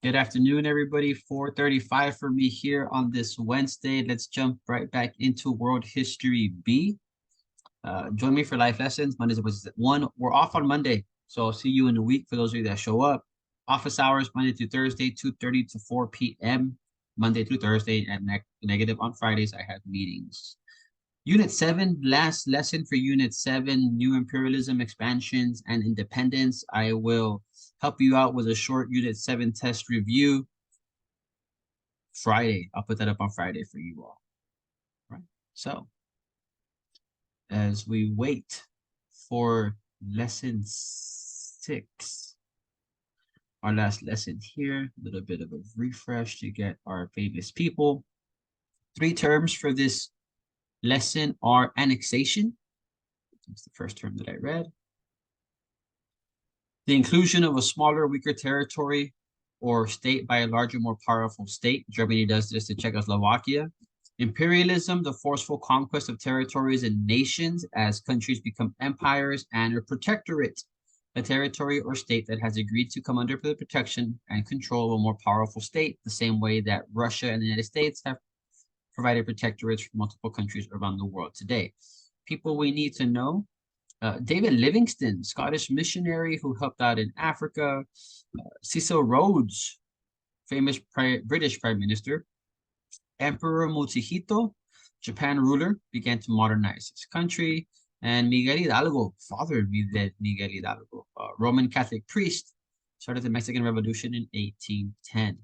Good afternoon, everybody. 4:35 for me here on this Wednesday. Let's jump right back into World History B. Join me for live lessons. Mondays was 1. We're off on Monday, so I'll see you in a week for those of you that show up. Office hours Monday through Thursday, 2:30 to 4 p.m. Monday through Thursday, and negative on Fridays. I have meetings. Unit 7, last lesson for Unit 7, New Imperialism, Expansions, and Independence. I will help you out with a short Unit 7 test review Friday. I'll put that up on Friday for you all. Right. So, as we wait for lesson 6, our last lesson here, a little bit of a refresh to get our famous people. 3 terms for this lesson are annexation. That's the first term that I read. The inclusion of a smaller, weaker territory or state by a larger, more powerful state. Germany does this to Czechoslovakia. Imperialism, the forceful conquest of territories and nations as countries become empires, and a protectorate, a territory or state that has agreed to come under the protection and control of a more powerful state, the same way that Russia and the United States have provided protectorates for multiple countries around the world today. People we need to know: David Livingstone, Scottish missionary who helped out in Africa. Cecil Rhodes, famous British Prime Minister. Emperor Motohito, Japan ruler, began to modernize his country. And Miguel Hidalgo, father Miguel Hidalgo, Roman Catholic priest, started the Mexican Revolution in 1810.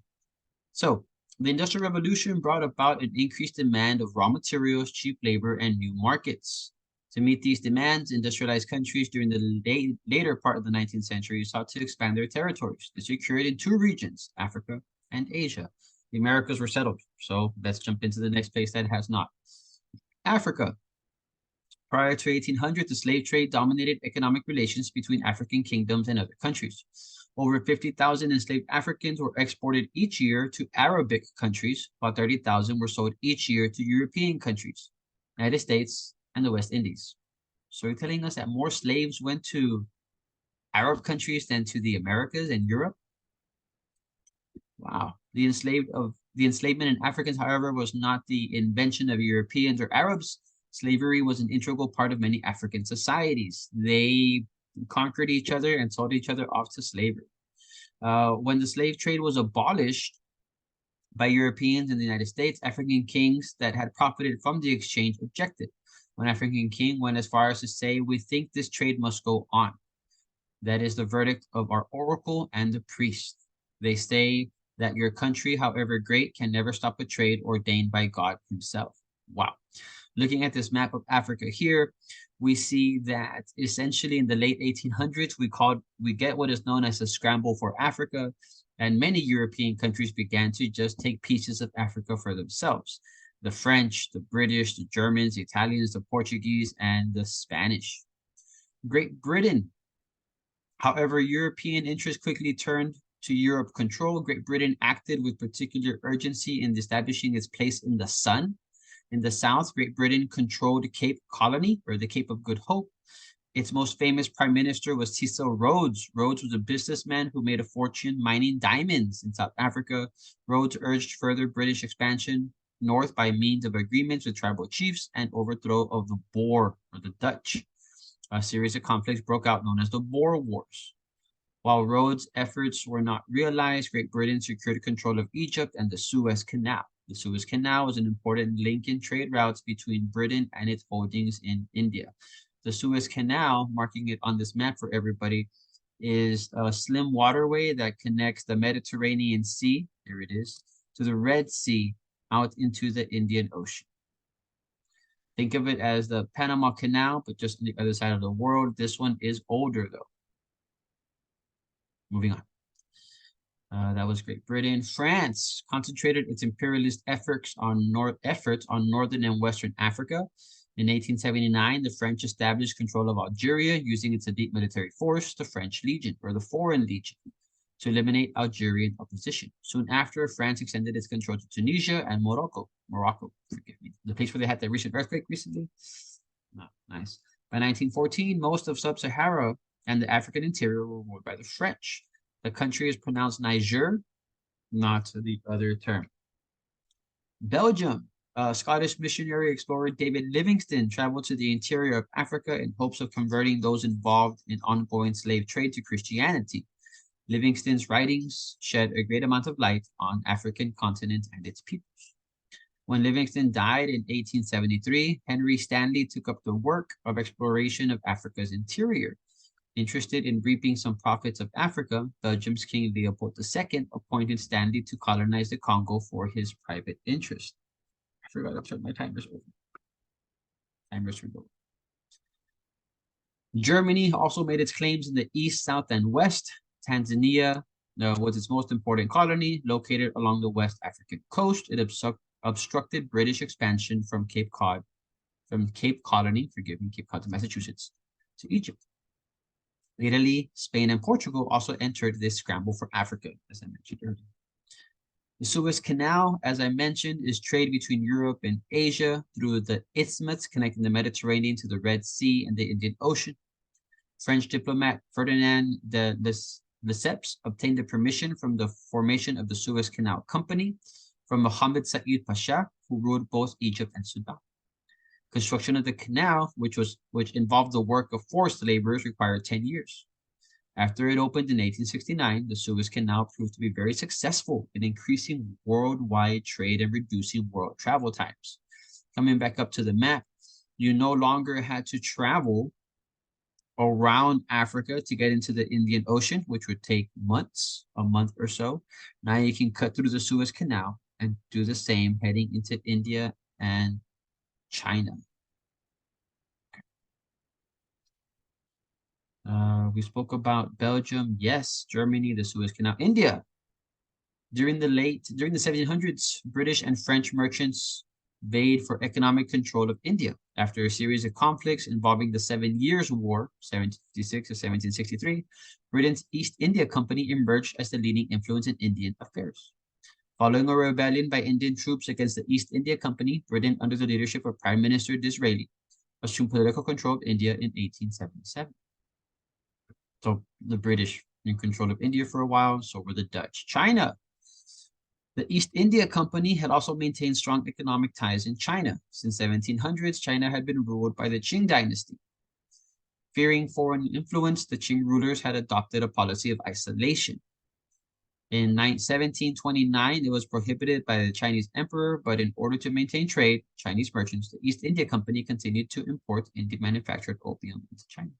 So, the Industrial Revolution brought about an increased demand of raw materials, cheap labor, and new markets. To meet these demands, industrialized countries during the later part of the 19th century sought to expand their territories. This occurred in 2 regions, Africa and Asia. The Americas were settled, so let's jump into the next place that has not. Africa. Prior to 1800, the slave trade dominated economic relations between African kingdoms and other countries. Over 50,000 enslaved Africans were exported each year to Arabic countries, while 30,000 were sold each year to European countries, United States, and the West Indies. So you're telling us that more slaves went to Arab countries than to the Americas and Europe? Wow. The enslavement in Africans, however, was not the invention of Europeans or Arabs. Slavery was an integral part of many African societies. They conquered each other and sold each other off to slavery. When the slave trade was abolished by Europeans in the United States, African kings that had profited from the exchange objected. One African king went as far as to say, "We think this trade must go on." That is the verdict of our oracle and the priest. They say that your country, however great, can never stop a trade ordained by God himself. Wow. Looking at this map of Africa here, we see that essentially in the late 1800s, we get what is known as a scramble for Africa, and many European countries began to just take pieces of Africa for themselves. The French, the British, the Germans, the Italians, the Portuguese, and the Spanish. Great Britain. However, European interest quickly turned to Europe control. Great Britain acted with particular urgency in establishing its place in the sun. In the south, Great Britain controlled Cape Colony, or the Cape of Good Hope. Its most famous prime minister was Cecil Rhodes. Rhodes was a businessman who made a fortune mining diamonds in South Africa. Rhodes urged further British expansion north by means of agreements with tribal chiefs and overthrow of the Boer, or the Dutch. A series of conflicts broke out known as the Boer Wars. While Rhodes' efforts were not realized, Great Britain secured control of Egypt and the Suez Canal. The Suez Canal was an important link in trade routes between Britain and its holdings in India. The Suez Canal, marking it on this map for everybody, is a slim waterway that connects the Mediterranean Sea, there it is, to the Red Sea out into the Indian Ocean. Think of it as the Panama Canal, but just on the other side of the world. This one is older, though. Moving on. That was Great Britain. France concentrated its imperialist efforts on northern and western Africa. In 1879, the French established control of Algeria using its elite military force, the French Legion, or the Foreign Legion, to eliminate Algerian opposition. Soon after, France extended its control to Tunisia and Morocco, forgive me, the place where they had the recent earthquake recently. Oh, nice. By 1914, most of sub-Sahara and the African interior were ruled by the French. The country is pronounced Niger, not the other term. Belgium. Scottish missionary explorer David Livingstone traveled to the interior of Africa in hopes of converting those involved in ongoing slave trade to Christianity. Livingstone's writings shed a great amount of light on African continent and its peoples. When Livingstone died in 1873, Henry Stanley took up the work of exploration of Africa's interior. Interested in reaping some profits of Africa, Belgium's King Leopold II appointed Stanley to colonize the Congo for his private interest. I forgot to turn my timers over. Timers over. Germany also made its claims in the east, south, and west. Tanzania was its most important colony, located along the West African coast. It obstructed British expansion from Cape Cod, Cape Colony, Cape Cod to Massachusetts, to Egypt. Italy, Spain, and Portugal also entered this scramble for Africa, as I mentioned earlier. The Suez Canal, as I mentioned, is trade between Europe and Asia through the isthmus connecting the Mediterranean to the Red Sea and the Indian Ocean. French diplomat Ferdinand de Lesseps obtained the permission from the formation of the Suez Canal Company from Mohammed Said Pasha, who ruled both Egypt and Sudan. Construction of the canal, which involved the work of forced laborers, required 10 years. After it opened in 1869, the Suez Canal proved to be very successful in increasing worldwide trade and reducing world travel times. Coming back up to the map, you no longer had to travel around Africa to get into the Indian Ocean, which would take months, a month or so. Now you can cut through the Suez Canal and do the same heading into India and China. We spoke about Belgium, yes, Germany, the Suez Canal, India. During the 1700s, British and French merchants vied for economic control of India. After a series of conflicts involving the 7 Years' War, 1756 to 1763, Britain's East India Company emerged as the leading influence in Indian affairs. Following a rebellion by Indian troops against the East India Company, Britain, under the leadership of Prime Minister Disraeli, assumed political control of India in 1877. So the British in control of India for a while, so were the Dutch. China. The East India Company had also maintained strong economic ties in China. Since 1700s, China had been ruled by the Qing dynasty. Fearing foreign influence, the Qing rulers had adopted a policy of isolation. In 1729, it was prohibited by the Chinese emperor, but in order to maintain trade, Chinese merchants, the East India Company continued to import Indian manufactured opium into China.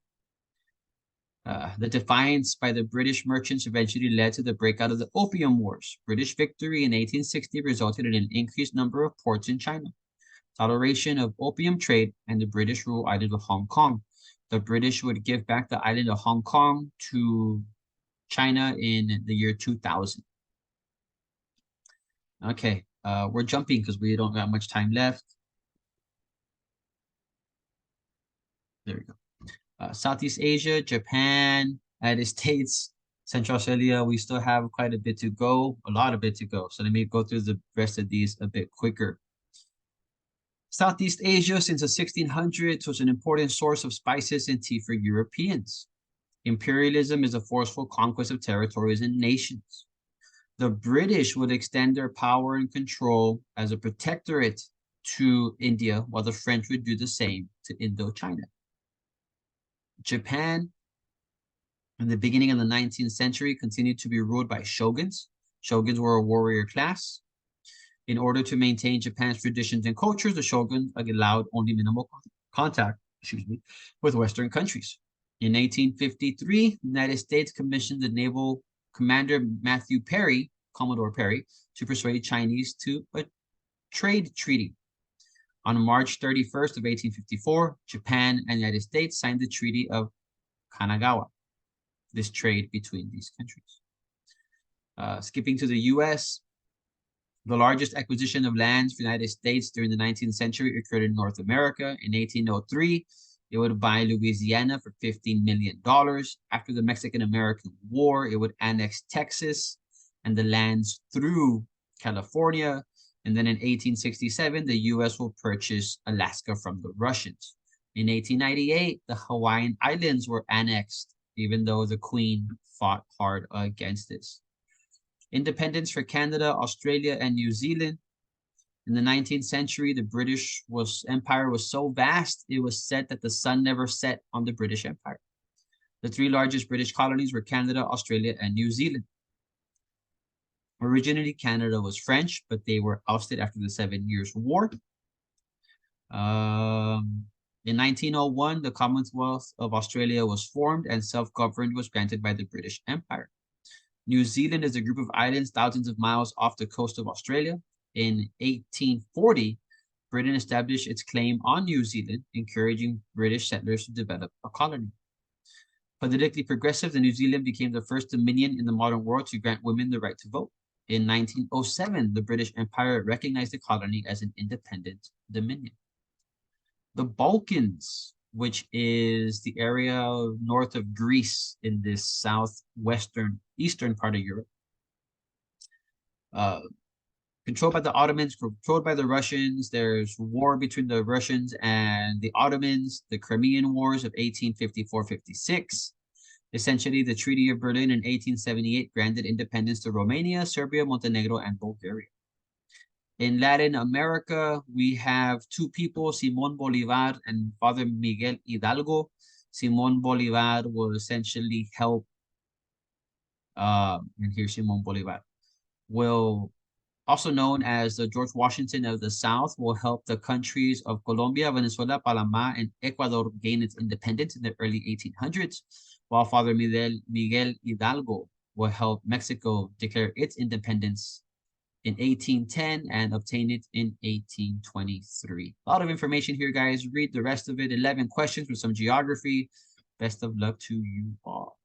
The defiance by the British merchants eventually led to the breakout of the Opium Wars. British victory in 1860 resulted in an increased number of ports in China. Toleration of opium trade and the British rule island of Hong Kong. The British would give back the island of Hong Kong to China in the year 2000. Okay, we're jumping because we don't have much time left. There we go. Southeast Asia, Japan, United States, Central Australia, we still have quite a bit to go, a lot of bit to go. So let me go through the rest of these a bit quicker. Southeast Asia, since the 1600s, was an important source of spices and tea for Europeans. Imperialism is a forceful conquest of territories and nations. The British would extend their power and control as a protectorate to India, while the French would do the same to Indochina. Japan, in the beginning of the 19th century, continued to be ruled by shoguns. Shoguns were a warrior class. In order to maintain Japan's traditions and cultures, the shoguns allowed only minimal contact, with Western countries. In 1853, the United States commissioned the naval commander Matthew Perry, Commodore Perry, to persuade Chinese to a trade treaty. On March 31st of 1854, Japan and the United States signed the Treaty of Kanagawa, this trade between these countries. Skipping to the U.S., the largest acquisition of lands for the United States during the 19th century occurred in North America. In 1803, it would buy Louisiana for $15 million. After the Mexican-American War, it would annex Texas and the lands through California. And then in 1867, the U.S. will purchase Alaska from the Russians. In 1898, the Hawaiian Islands were annexed, even though the Queen fought hard against this. Independence for Canada, Australia, and New Zealand. In the 19th century, the British Empire was so vast, it was said that the sun never set on the British Empire. The three largest British colonies were Canada, Australia, and New Zealand. Originally, Canada was French, but they were ousted after the 7 Years' War. In 1901, the Commonwealth of Australia was formed and self-governed was granted by the British Empire. New Zealand is a group of islands thousands of miles off the coast of Australia. In 1840, Britain established its claim on New Zealand, encouraging British settlers to develop a colony. Politically progressive, New Zealand became the first dominion in the modern world to grant women the right to vote. In 1907, the British Empire recognized the colony as an independent dominion. The Balkans, which is the area north of Greece in this southwestern, eastern part of Europe, controlled by the Ottomans, controlled by the Russians. There's war between the Russians and the Ottomans, the Crimean Wars of 1854-56. Essentially, the Treaty of Berlin in 1878 granted independence to Romania, Serbia, Montenegro, and Bulgaria. In Latin America, we have two people, Simón Bolívar and Father Miguel Hidalgo. Simón Bolívar will essentially help, and here's Simón Bolívar, will, also known as the George Washington of the South, will help the countries of Colombia, Venezuela, Panama, and Ecuador gain its independence in the early 1800s, while Father Miguel Hidalgo will help Mexico declare its independence in 1810 and obtain it in 1823. A lot of information here, guys. Read the rest of it. 11 questions with some geography. Best of luck to you all.